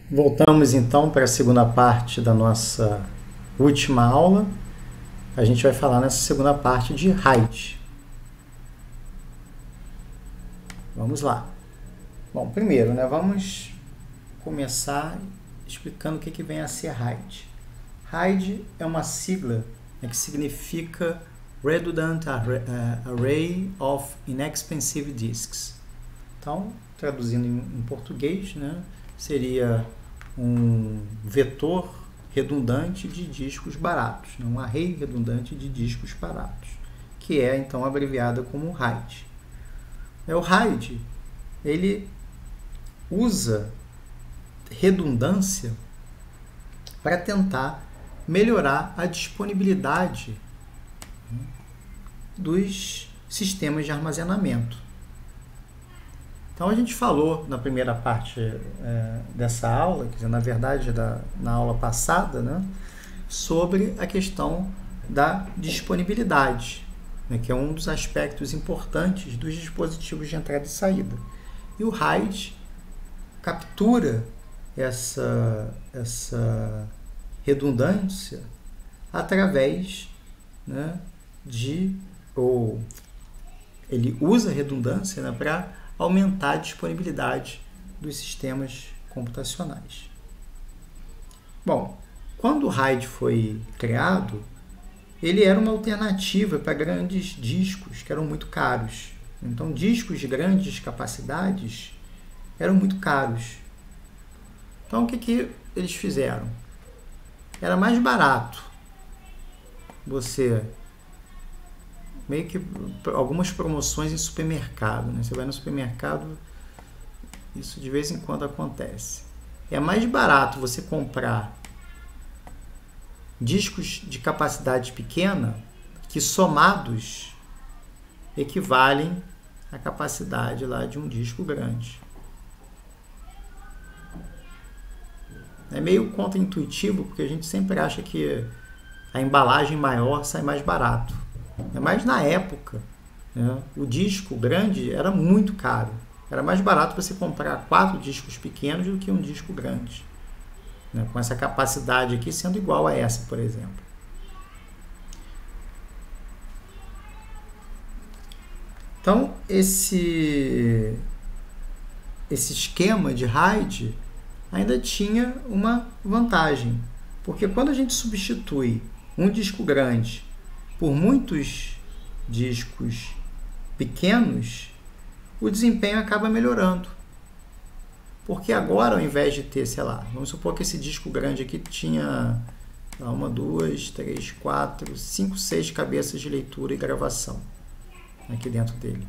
Voltamos então para a segunda parte da nossa última aula. A gente vai falar nessa segunda parte de RAID. Vamos lá. Bom, primeiro, vamos começar explicando o que vem a ser RAID. RAID é uma sigla que significa Redundant Array of Inexpensive Disks. Então, traduzindo em português, seria um vetor redundante de discos baratos, um array redundante de discos baratos, que é então abreviada como RAID. O RAID, ele usa redundância para tentar melhorar a disponibilidade dos sistemas de armazenamento. Então, a gente falou na primeira parte dessa aula, quer dizer, na verdade, na aula passada, sobre a questão da disponibilidade, que é um dos aspectos importantes dos dispositivos de entrada e saída. E o RAID captura essa redundância através ele usa a redundância para aumentar a disponibilidade dos sistemas computacionais. Bom, quando o RAID foi criado, ele era uma alternativa para grandes discos que eram muito caros. Então, discos de grandes capacidades eram muito caros. Então, o que eles fizeram? Era mais barato você... meio que algumas promoções em supermercado, Você vai no supermercado, isso de vez em quando acontece. É mais barato você comprar discos de capacidade pequena que somados equivalem à capacidade lá de um disco grande. É meio contraintuitivo, porque a gente sempre acha que a embalagem maior sai mais barato. Mas na época, o disco grande era muito caro. Era mais barato você comprar 4 discos pequenos do que um disco grande. Com essa capacidade aqui sendo igual a essa, por exemplo. Então, esse esquema de RAID ainda tinha uma vantagem. Porque quando a gente substitui um disco grande por muitos discos pequenos, o desempenho acaba melhorando. Porque agora, ao invés de ter, vamos supor que esse disco grande aqui tinha 1, 2, 3, 4, 5, 6 cabeças de leitura e gravação aqui dentro dele.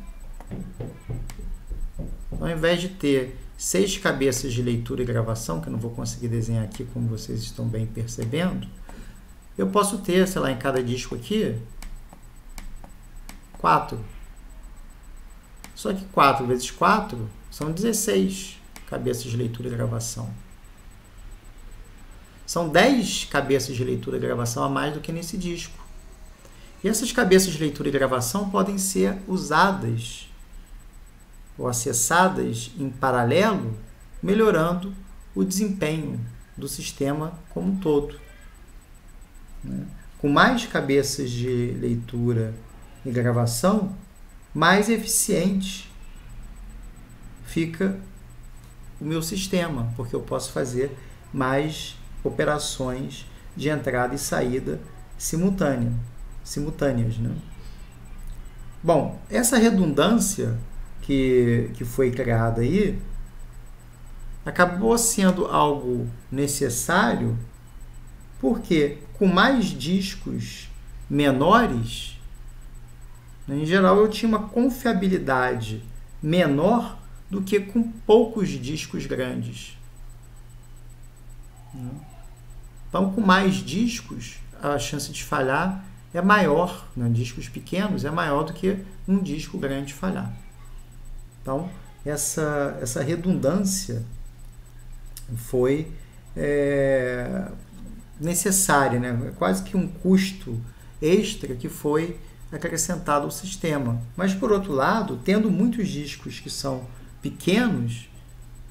Ao invés de ter 6 cabeças de leitura e gravação, que eu não vou conseguir desenhar aqui como vocês estão bem percebendo, eu posso ter, em cada disco aqui, 4. Só que 4 vezes 4 são 16 cabeças de leitura e gravação. São 10 cabeças de leitura e gravação a mais do que nesse disco. E essas cabeças de leitura e gravação podem ser usadas ou acessadas em paralelo, melhorando o desempenho do sistema como um todo. Com mais cabeças de leitura e gravação, mais eficiente fica o meu sistema, porque eu posso fazer mais operações de entrada e saída simultâneas. Bom, essa redundância que foi criada aí acabou sendo algo necessário, porque com mais discos menores, em geral, eu tinha uma confiabilidade menor do que com poucos discos grandes. Então, com mais discos, a chance de falhar é maior, discos pequenos é maior do que um disco grande falhar. Então, essa redundância foi necessária, quase que um custo extra que foi acrescentado ao sistema. Mas, por outro lado, tendo muitos discos que são pequenos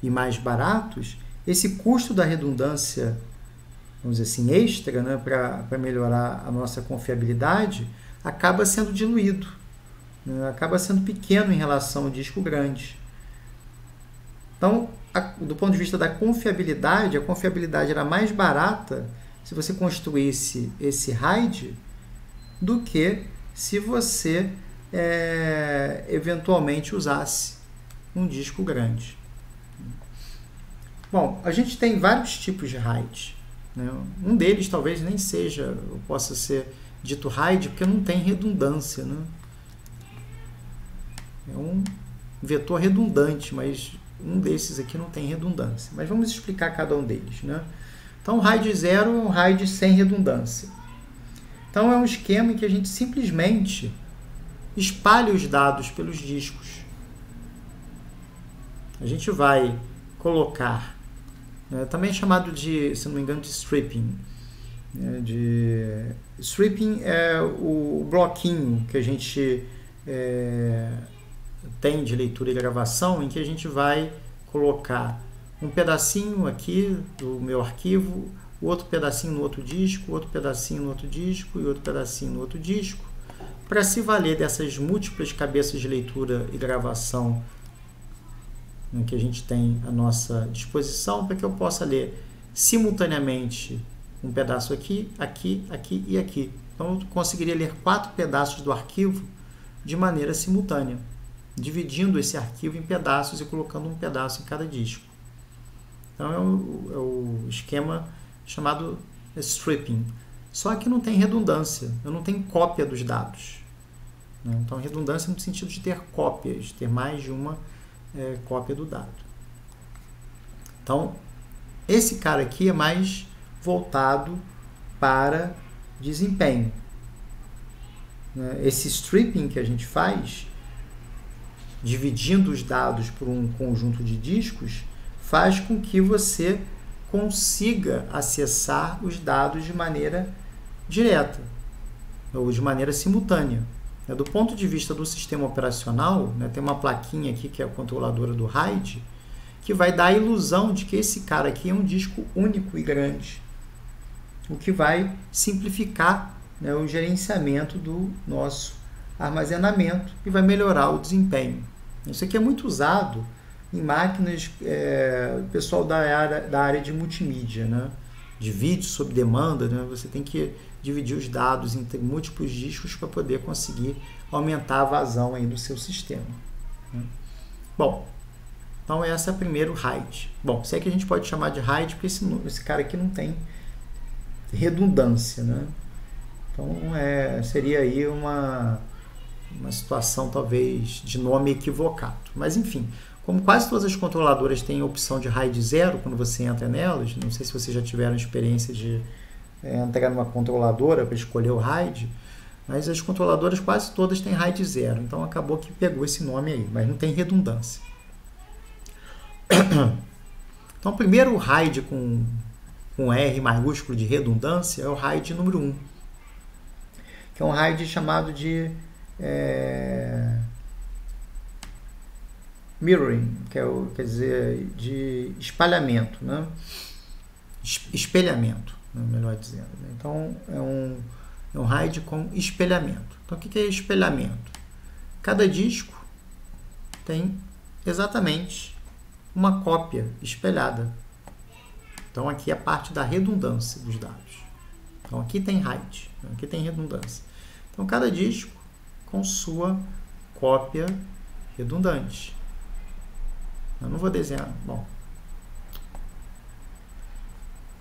e mais baratos, esse custo da redundância, vamos dizer assim, extra, né, para melhorar a nossa confiabilidade, acaba sendo diluído, né, acaba sendo pequeno em relação ao disco grande. Então, do ponto de vista da confiabilidade, a confiabilidade era mais barata se você construísse esse RAID do que se você eventualmente usasse um disco grande. Bom, a gente tem vários tipos de RAID, né? Um deles talvez nem seja, possa ser dito RAID, porque não tem redundância, né? É um vetor redundante, mas um desses aqui não tem redundância. Mas vamos explicar cada um deles, né? Então, o RAID 0 é um RAID sem redundância. Então, é um esquema em que a gente simplesmente espalha os dados pelos discos. A gente vai colocar, também é chamado de, se não me engano, de stripping. Stripping é o bloquinho que a gente tem de leitura e gravação, em que a gente vai colocar um pedacinho aqui do meu arquivo, outro pedacinho no outro disco, outro pedacinho no outro disco e outro pedacinho no outro disco, para se valer dessas múltiplas cabeças de leitura e gravação que a gente tem à nossa disposição, para que eu possa ler simultaneamente um pedaço aqui, aqui, aqui e aqui. Então, eu conseguiria ler 4 pedaços do arquivo de maneira simultânea, dividindo esse arquivo em pedaços e colocando um pedaço em cada disco. Então, é o esquema chamado stripping. Só que não tem redundância, eu não tenho cópia dos dados. Então, redundância no sentido de ter cópias, de ter mais de uma cópia do dado. Então, esse cara aqui é mais voltado para desempenho. Esse stripping que a gente faz, dividindo os dados por um conjunto de discos, faz com que você consiga acessar os dados de maneira direta ou de maneira simultânea. Do ponto de vista do sistema operacional, tem uma plaquinha aqui que é a controladora do RAID, que vai dar a ilusão de que esse cara aqui é um disco único e grande, o que vai simplificar o gerenciamento do nosso armazenamento e vai melhorar o desempenho. Isso aqui é muito usado em máquinas, pessoal da área de multimídia, de vídeo sob demanda, você tem que dividir os dados entre múltiplos discos para poder conseguir aumentar a vazão aí do seu sistema. Bom, então essa é a primeiro RAID. Bom, se é que a gente pode chamar de RAID, porque esse cara aqui não tem redundância, Então, seria aí uma situação, talvez, de nome equivocado. Mas, enfim, como quase todas as controladoras têm a opção de RAID 0 quando você entra nelas, não sei se vocês já tiveram experiência de entrar numa controladora para escolher o RAID, mas as controladoras quase todas têm RAID 0, então acabou que pegou esse nome aí, mas não tem redundância. Então, o primeiro RAID com R maiúsculo de redundância é o RAID número 1, que é um RAID chamado de mirroring, quer dizer, de espalhamento, espelhamento, melhor dizendo. Então, é um RAID com espelhamento. Então, o que é espelhamento? Cada disco tem exatamente uma cópia espelhada. Então, aqui é a parte da redundância dos dados. Então, aqui tem RAID, aqui tem redundância. Então, cada disco com sua cópia redundante. Eu não vou desenhar. Bom,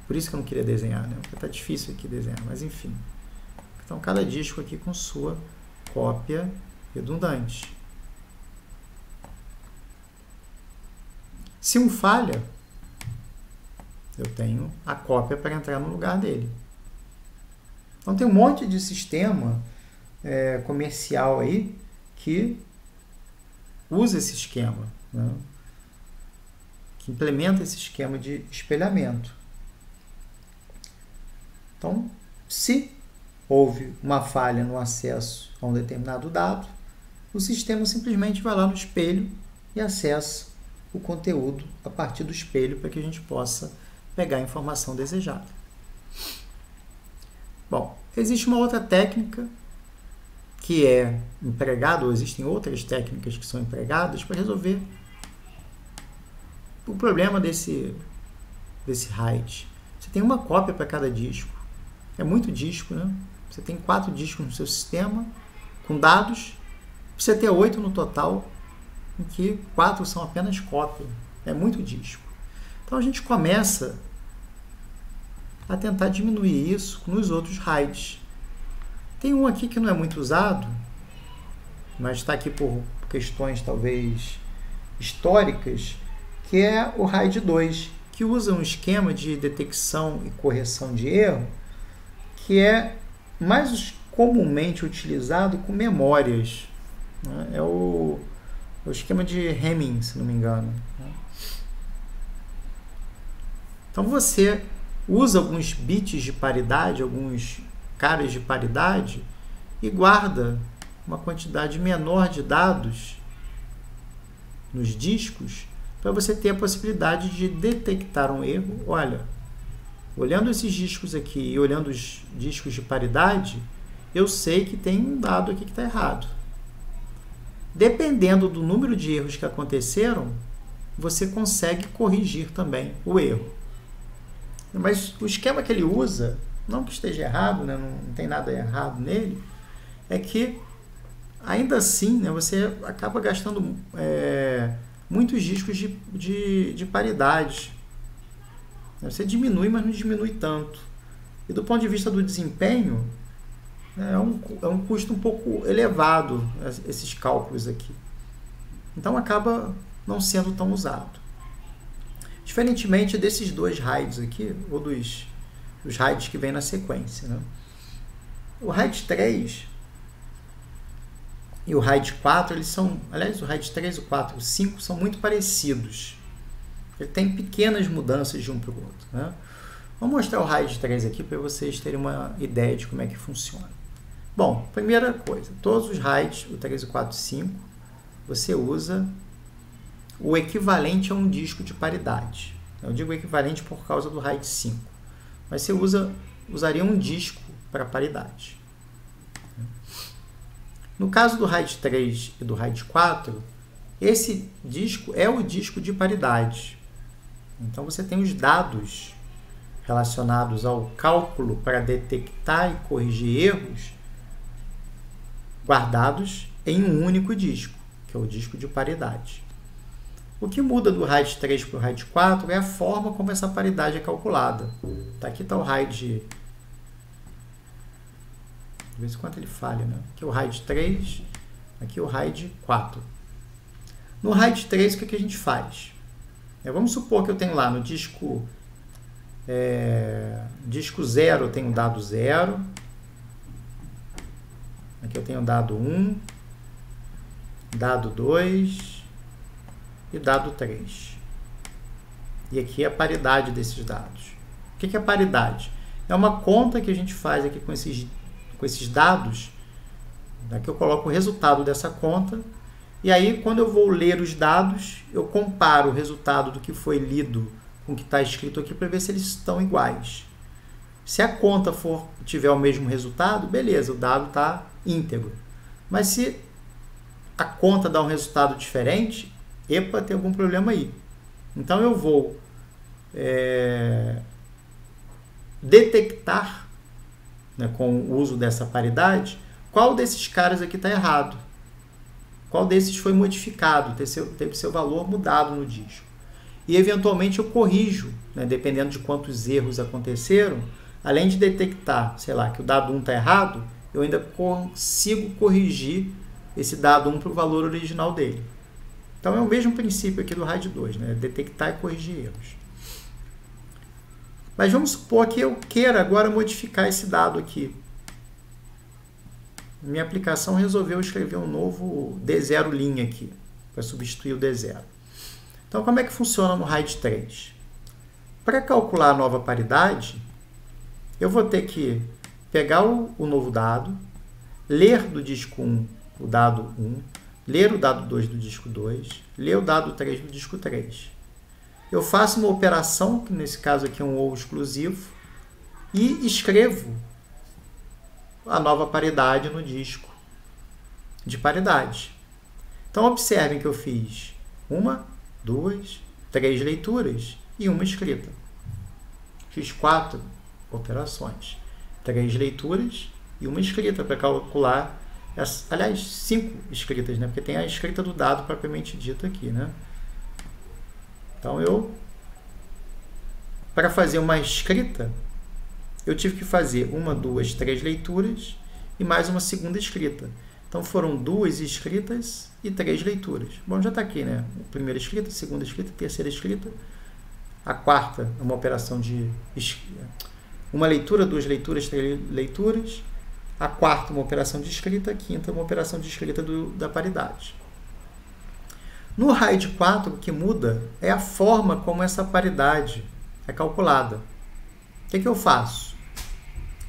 por isso que eu não queria desenhar, porque está difícil aqui desenhar, mas enfim. Então, cada disco aqui com sua cópia redundante. Se um falha, eu tenho a cópia para entrar no lugar dele. Então, tem um monte de sistema comercial aí que usa esse esquema, que implementa esse esquema de espelhamento. Então, se houve uma falha no acesso a um determinado dado, o sistema simplesmente vai lá no espelho e acessa o conteúdo a partir do espelho para que a gente possa pegar a informação desejada. Bom, existe uma outra técnica que é empregada, ou existem outras técnicas que são empregadas para resolver o problema desse RAID. Você tem uma cópia para cada disco. É muito disco, né? Você tem 4 discos no seu sistema, com dados. Você ter 8 no total, em que 4 são apenas cópia. É muito disco. Então a gente começa a tentar diminuir isso nos outros RAIDs. Tem um aqui que não é muito usado, mas está aqui por questões talvez históricas, que é o RAID 2, que usa um esquema de detecção e correção de erro, que é mais comumente utilizado com memórias. Né? É o esquema de Hamming, se não me engano. Né? Então você usa alguns bits de paridade, alguns caras de paridade e guarda uma quantidade menor de dados nos discos para você ter a possibilidade de detectar um erro. Olha, olhando esses discos aqui e olhando os discos de paridade, eu sei que tem um dado aqui que está errado. Dependendo do número de erros que aconteceram, você consegue corrigir também o erro. Mas o esquema que ele usa, não que esteja errado, né, não tem nada errado nele, é que ainda assim, né, você acaba gastando muitos discos de paridade. Você diminui, mas não diminui tanto. E do ponto de vista do desempenho, é um custo um pouco elevado esses cálculos aqui. Então acaba não sendo tão usado. Diferentemente desses dois RAIDs aqui, ou dos RAIDs que vem na sequência. Né? O RAID 3 e o RAID 4, eles são, aliás, o RAID 3, o 4 e o 5 são muito parecidos. Ele tem pequenas mudanças de um para o outro. Né? Vou mostrar o RAID 3 aqui para vocês terem uma ideia de como é que funciona. Bom, primeira coisa, todos os RAIDs, o 3, o 4 e o 5, você usa o equivalente a um disco de paridade. Eu digo equivalente por causa do RAID 5, mas você usaria um disco para paridade. No caso do RAID 3 e do RAID 4, esse disco é o disco de paridade. Então você tem os dados relacionados ao cálculo para detectar e corrigir erros guardados em um único disco, que é o disco de paridade. O que muda do RAID 3 para o RAID 4 é a forma como essa paridade é calculada. Aqui está o RAID... De vez em quando ele falha, né? Aqui o RAID 3, aqui o RAID 4. No RAID 3, o que a gente faz? Vamos supor que eu tenho lá no disco 0, eu tenho dado 0. Aqui eu tenho dado 1, dado 2 e dado 3. E aqui é a paridade desses dados. O que é paridade? É uma conta que a gente faz aqui com esses dados. Aqui eu coloco o resultado dessa conta. E aí, quando eu vou ler os dados, eu comparo o resultado do que foi lido com o que está escrito aqui para ver se eles estão iguais. Se a conta tiver o mesmo resultado, beleza, o dado está íntegro. Mas se a conta dá um resultado diferente, epa, tem algum problema aí. Então eu vou detectar, né, com o uso dessa paridade, qual desses caras aqui está errado. Qual desses foi modificado, teve seu valor mudado no disco. E eventualmente eu corrijo, né, dependendo de quantos erros aconteceram, além de detectar, sei lá, que o dado 1 está errado, eu ainda consigo corrigir esse dado 1 para o valor original dele. Então é o mesmo princípio aqui do RAID 2, né? Detectar e corrigir erros. Mas vamos supor que eu queira agora modificar esse dado aqui. Minha aplicação resolveu escrever um novo D0 linha aqui, para substituir o D0. Então como é que funciona no RAID 3? Para calcular a nova paridade, eu vou ter que pegar o novo dado, ler do disco 1 o dado 1, ler o dado 2 do disco 2, ler o dado 3 do disco 3. Eu faço uma operação, que nesse caso aqui é um ou exclusivo, e escrevo a nova paridade no disco de paridade. Então, observem que eu fiz 1, 2, 3 leituras e uma escrita. Fiz 4 operações. 3 leituras e uma escrita para calcular, aliás, 5 escritas, né? Porque tem a escrita do dado propriamente dito aqui, né? Então, para fazer uma escrita, eu tive que fazer 1, 2, 3 leituras e mais uma segunda escrita. Então, foram 2 escritas e 3 leituras. Bom, já está aqui, né? Primeira escrita, segunda escrita, terceira escrita. A quarta é uma operação de uma leitura, 2 leituras, 3 leituras. A quarta, uma operação de escrita. A quinta, uma operação de escrita da paridade. No RAID 4, o que muda é a forma como essa paridade é calculada. O que eu faço?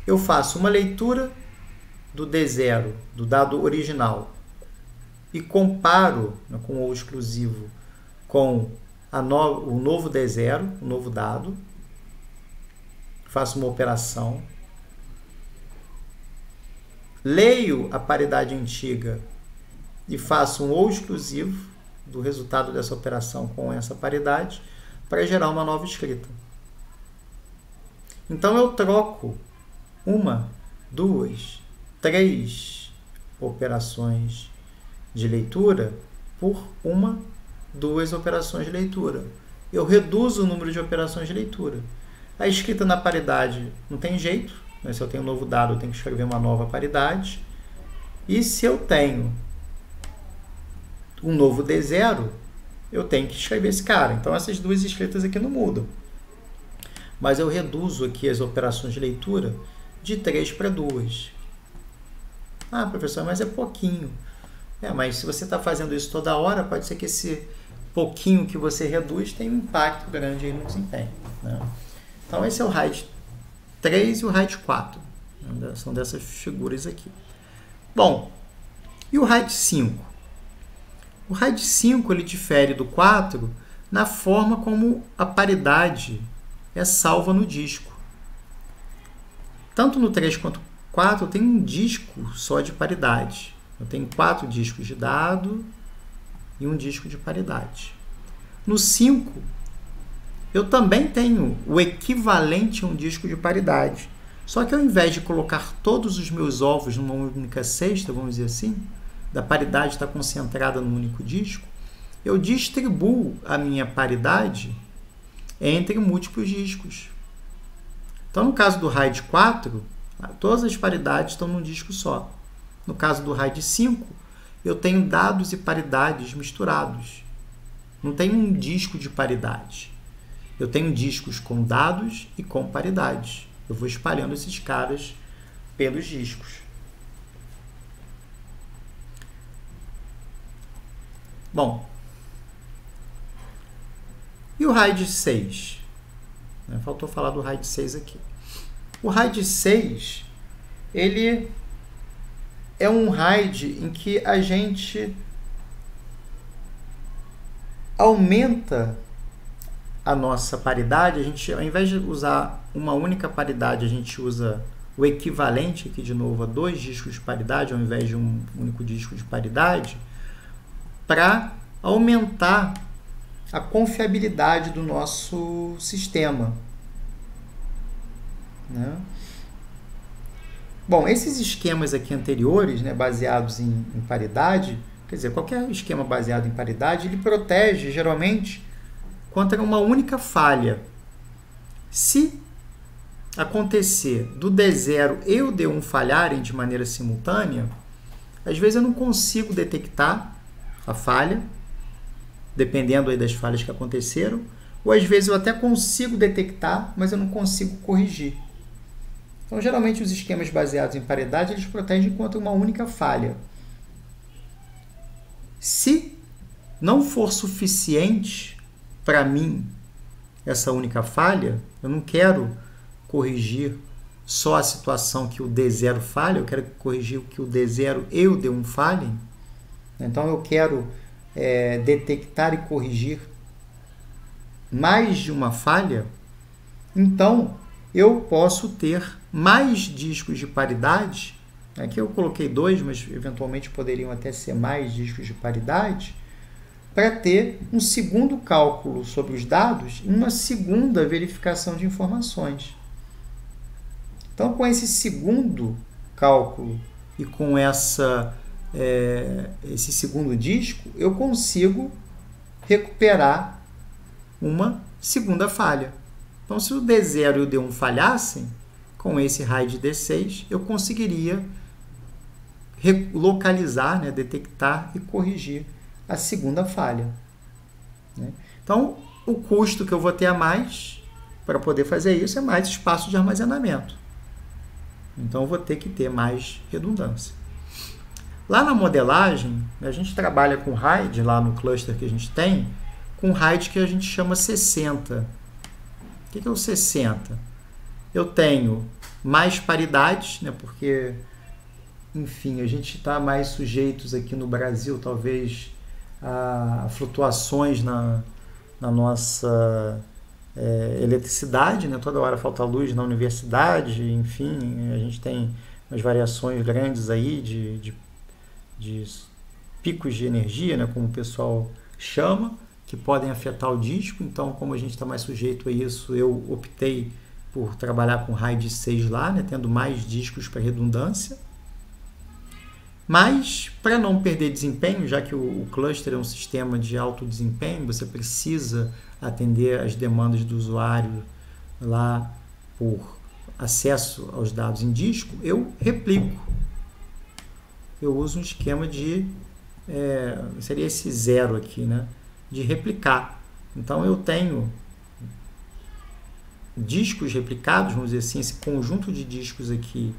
Eu faço uma leitura do D0, do dado original, e comparo, né, com o exclusivo com o novo D0, o novo dado. Faço uma operação. Leio a paridade antiga e faço um ou exclusivo do resultado dessa operação com essa paridade para gerar uma nova escrita. Então, eu troco 1, 2, 3 operações de leitura por 1, 2 operações de leitura. Eu reduzo o número de operações de leitura. A escrita na paridade não tem jeito, né? Se eu tenho um novo dado, eu tenho que escrever uma nova paridade. E se eu tenho um novo D0, eu tenho que escrever esse cara. Então, essas duas escritas aqui não mudam. Mas eu reduzo aqui as operações de leitura de 3 para 2. Ah, professor, mas é pouquinho. Mas se você está fazendo isso toda hora, pode ser que esse pouquinho que você reduz tenha um impacto grande aí no desempenho, né? Então, esse é o RAID 3 e o RAID 4. São dessas figuras aqui. Bom, e o RAID 5? O RAID 5 ele difere do 4 na forma como a paridade é salva no disco. Tanto no 3 quanto no 4 eu tenho um disco só de paridade. Eu tenho 4 discos de dado e um disco de paridade. No 5, eu também tenho o equivalente a um disco de paridade. Só que ao invés de colocar todos os meus ovos numa única cesta, vamos dizer assim, da paridade está concentrada num único disco, eu distribuo a minha paridade entre múltiplos discos. Então, no caso do RAID 4, todas as paridades estão num disco só. No caso do RAID 5, eu tenho dados e paridades misturados. Não tem um disco de paridade. Eu tenho discos com dados e com paridades. Eu vou espalhando esses caras pelos discos. Bom, e o RAID 6? Faltou falar do RAID 6 aqui. O RAID 6, ele é um RAID em que a gente aumenta a nossa paridade. A gente, ao invés de usar uma única paridade, a gente usa o equivalente, aqui de novo, a 2 discos de paridade, ao invés de um único disco de paridade, para aumentar a confiabilidade do nosso sistema, né? Bom, esses esquemas aqui anteriores, né, baseados em paridade, quer dizer, qualquer esquema baseado em paridade, ele protege, geralmente, contra uma única falha. Se acontecer do D0 e o D1 falharem de maneira simultânea, às vezes eu não consigo detectar a falha, dependendo aí das falhas que aconteceram, ou às vezes eu até consigo detectar, mas eu não consigo corrigir. Então, geralmente, os esquemas baseados em paridade, eles protegem contra uma única falha. Se não for suficiente para mim essa única falha, eu não quero corrigir só a situação que o D0 falha, eu quero corrigir que o D0 e o D1 falhem, Então eu quero detectar e corrigir mais de uma falha, então eu posso ter mais discos de paridade. Aqui eu coloquei 2, mas eventualmente poderiam até ser mais discos de paridade, para ter um segundo cálculo sobre os dados e uma segunda verificação de informações. Então, com esse segundo cálculo e com esse segundo disco, eu consigo recuperar uma segunda falha. Então, se o D0 e o D1 falhassem, com esse RAID D6, eu conseguiria localizar, detectar e corrigir a segunda falha. Então, o custo que eu vou ter a mais para poder fazer isso é mais espaço de armazenamento. Então, eu vou ter que ter mais redundância. Lá na modelagem, a gente trabalha com RAID, lá no cluster que a gente tem, com RAID que a gente chama 60. O que é o 60? Eu tenho mais paridades, porque, enfim, a gente está mais sujeitos aqui no Brasil, talvez, a flutuações na nossa eletricidade, toda hora falta luz na universidade, enfim, a gente tem umas variações grandes aí de picos de energia, como o pessoal chama, que podem afetar o disco. Então, como a gente está mais sujeito a isso, eu optei por trabalhar com RAID 6 lá, tendo mais discos para redundância. Mas, para não perder desempenho, já que o cluster é um sistema de alto desempenho, você precisa atender às demandas do usuário lá por acesso aos dados em disco, eu replico. Eu uso um esquema seria esse 0 aqui, de replicar. Então, eu tenho discos replicados, vamos dizer assim, esse conjunto de discos aqui,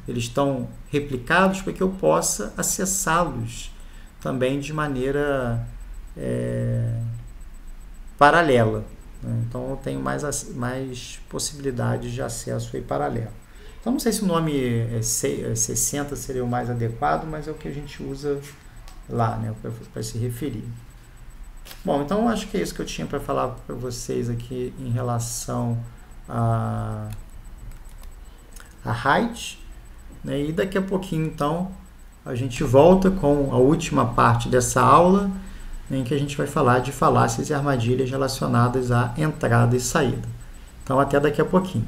eles estão replicados para que eu possa acessá-los também de maneira paralela. Então, eu tenho mais possibilidades de acesso aí paralelo. Então, não sei se o nome 60 seria o mais adequado, mas é o que a gente usa lá, para se referir. Bom, então acho que é isso que eu tinha para falar para vocês aqui em relação a RAID. E daqui a pouquinho, então, a gente volta com a última parte dessa aula, em que a gente vai falar de falácias e armadilhas relacionadas à entrada e saída. Então, até daqui a pouquinho.